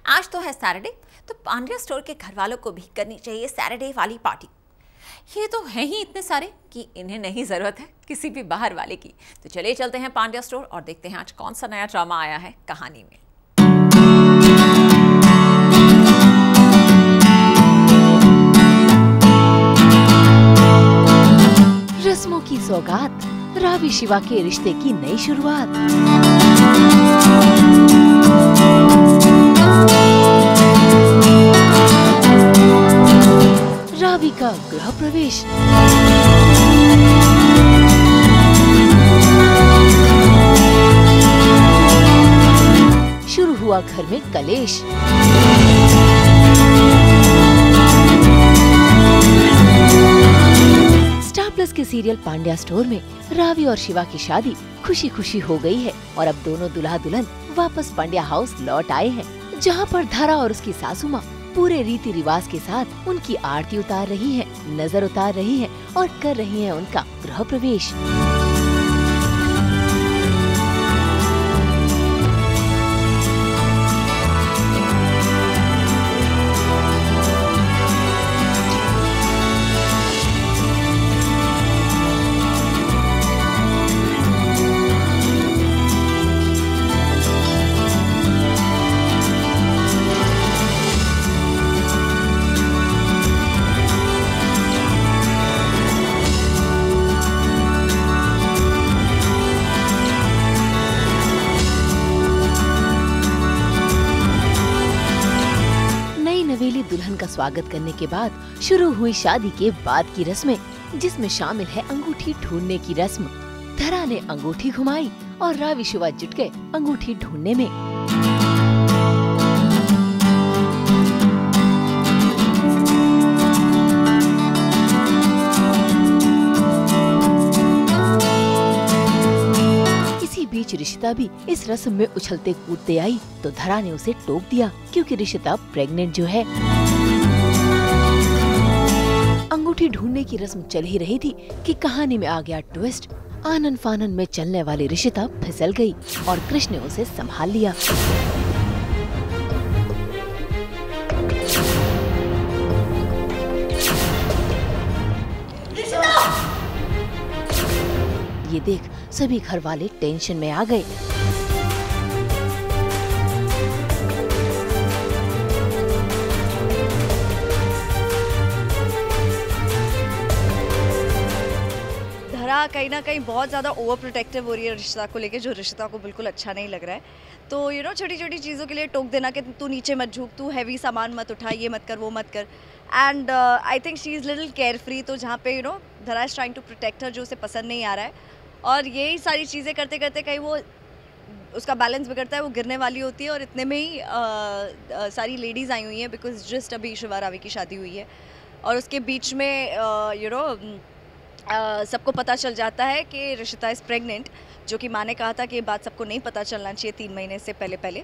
आज तो है सैटरडे, तो पांड्या स्टोर के घर वालों को भी करनी चाहिए सैटरडे वाली पार्टी। ये तो है ही इतने सारे कि इन्हें नहीं जरूरत है किसी भी बाहर वाले की। तो चलिए चलते हैं पांड्या स्टोर और देखते हैं आज कौन सा नया ड्रामा आया है कहानी में। रस्मों की सौगात, रावी शिवा के रिश्ते की नई शुरुआत। रावी का गृह प्रवेश। शुरू हुआ घर में कलेश। स्टार प्लस के सीरियल पांड्या स्टोर में रावी और शिवा की शादी खुशी खुशी हो गई है और अब दोनों दुल्हा दुल्हन वापस पांड्या हाउस लौट आए हैं, जहां पर धरा और उसकी सासू माँ पूरे रीति रिवाज के साथ उनकी आरती उतार रही है, नजर उतार रही है और कर रही है उनका गृह प्रवेश। नवेली दुल्हन का स्वागत करने के बाद शुरू हुई शादी के बाद की रस्में, जिसमें शामिल है अंगूठी ढूंढने की रस्म। धरा ने अंगूठी घुमाई और रावी शिवा जुट गए अंगूठी ढूंढने में। बीच रिशिता भी इस रस्म में उछलते कूदते आई तो धरा ने उसे टोक दिया, क्योंकि रिशिता प्रेग्नेंट जो है। अंगूठी ढूंढने की रस्म चल ही रही थी कि कहानी में आ गया ट्विस्ट। आनन फानन में चलने वाली रिशिता फिसल गई और कृष्ण ने उसे संभाल लिया। ये देख सभी घर वाले टेंशन में आ गए। धरा कहीं ना कहीं बहुत ज़्यादा ओवर प्रोटेक्टिव हो रही है रिश्ता को लेके, जो रिश्ता को बिल्कुल अच्छा नहीं लग रहा है। तो छोटी छोटी चीज़ों के लिए टोक देना कि तू नीचे मत झुक, तू हैवी सामान मत उठा, ये मत कर, वो मत कर। And I think she is little carefree. तो जहाँ पे Dhara is trying to protect her, जो उसे पसंद नहीं आ रहा है। और यही सारी चीज़ें करते करते कहीं वो उसका बैलेंस बिगड़ता है, वो गिरने वाली होती है। और इतने में ही सारी लेडीज़ आई हुई हैं, बिकॉज जस्ट अभी शिवा रावी की शादी हुई है। और उसके बीच में सबको पता चल जाता है कि रिशिता इज़ प्रेग्नेंट, जो कि माँ ने कहा था कि ये बात सबको नहीं पता चलना चाहिए 3 महीने से पहले।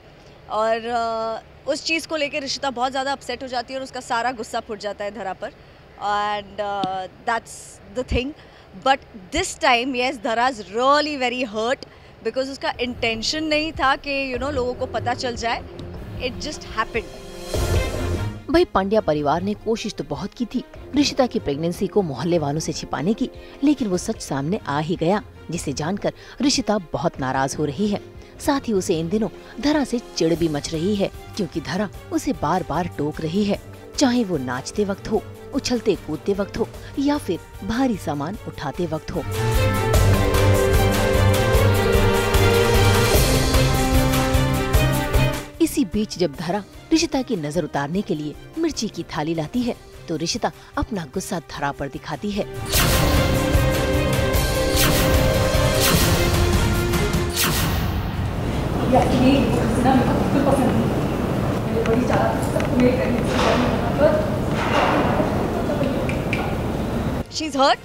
और उस चीज़ को लेकर रिशिता बहुत ज़्यादा अपसेट हो जाती है और उसका सारा गुस्सा फूट जाता है धरा पर। And that's the thing. But this time yes, Dhara is really very hurt, because उसका इंटेंशन नहीं था कि लोगों को पता चल जाए। It just happened. भाई पांड्या परिवार ने कोशिश तो बहुत की थी रिशिता की प्रेगनेंसी को मोहल्ले वालों से छिपाने की, लेकिन वो सच सामने आ ही गया, जिसे जानकर रिशिता बहुत नाराज हो रही है। साथ ही उसे इन दिनों धरा से चिढ़ भी मच रही है, क्योंकि धरा उसे बार बार टोक रही है, चाहे वो नाचते वक्त हो, उछलते कूदते वक्त हो या फिर भारी सामान उठाते वक्त हो। इसी बीच जब धरा रिशिता की नजर उतारने के लिए मिर्ची की थाली लाती है, तो रिशिता अपना गुस्सा धरा पर दिखाती है। शी इज़ हर्ट,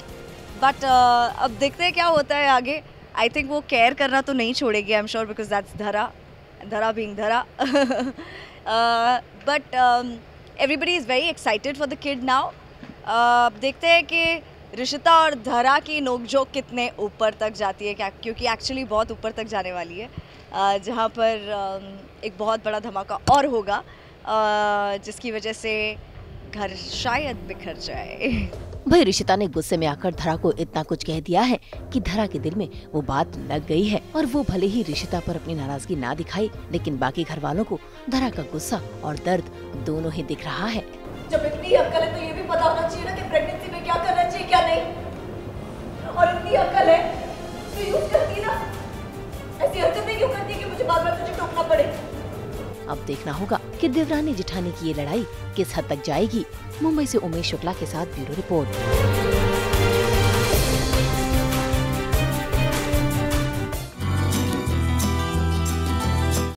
बट अब देखते हैं क्या होता है आगे। आई थिंक वो केयर करना तो नहीं छोड़ेगी, I am sure, because that's धरा बीइंग धरा। But everybody is very excited for the kid now. देखते हैं कि रिशिता और धरा की नोकझोंक कितने ऊपर तक जाती है, क्योंकि एक्चुअली बहुत ऊपर तक जाने वाली है, जहाँ पर एक बहुत बड़ा धमाका और होगा। जिसकी वजह से घर शायद बिखर जाए। भाई रिशिता ने गुस्से में आकर धरा को इतना कुछ कह दिया है कि धरा के दिल में वो बात लग गई है और वो भले ही रिशिता पर अपनी नाराजगी ना दिखाई, लेकिन बाकी घर वालों को धरा का गुस्सा और दर्द दोनों ही दिख रहा है। जब इतनी अक्ल है तो ये भी पता होना चाहिए ना कि प्रेगनेंसी में क्या करना चाहिए क्या नहीं। और इतनी अक्ल है तो यूज करती ना, ऐसी हरकतें क्यों करती है कि मुझे बार-बार तुझे टोकना पड़े। अब देखना होगा कि देवरानी जेठानी की ये लड़ाई किस हद तक जाएगी। मुंबई से उमेश शुक्ला के साथ ब्यूरो रिपोर्ट।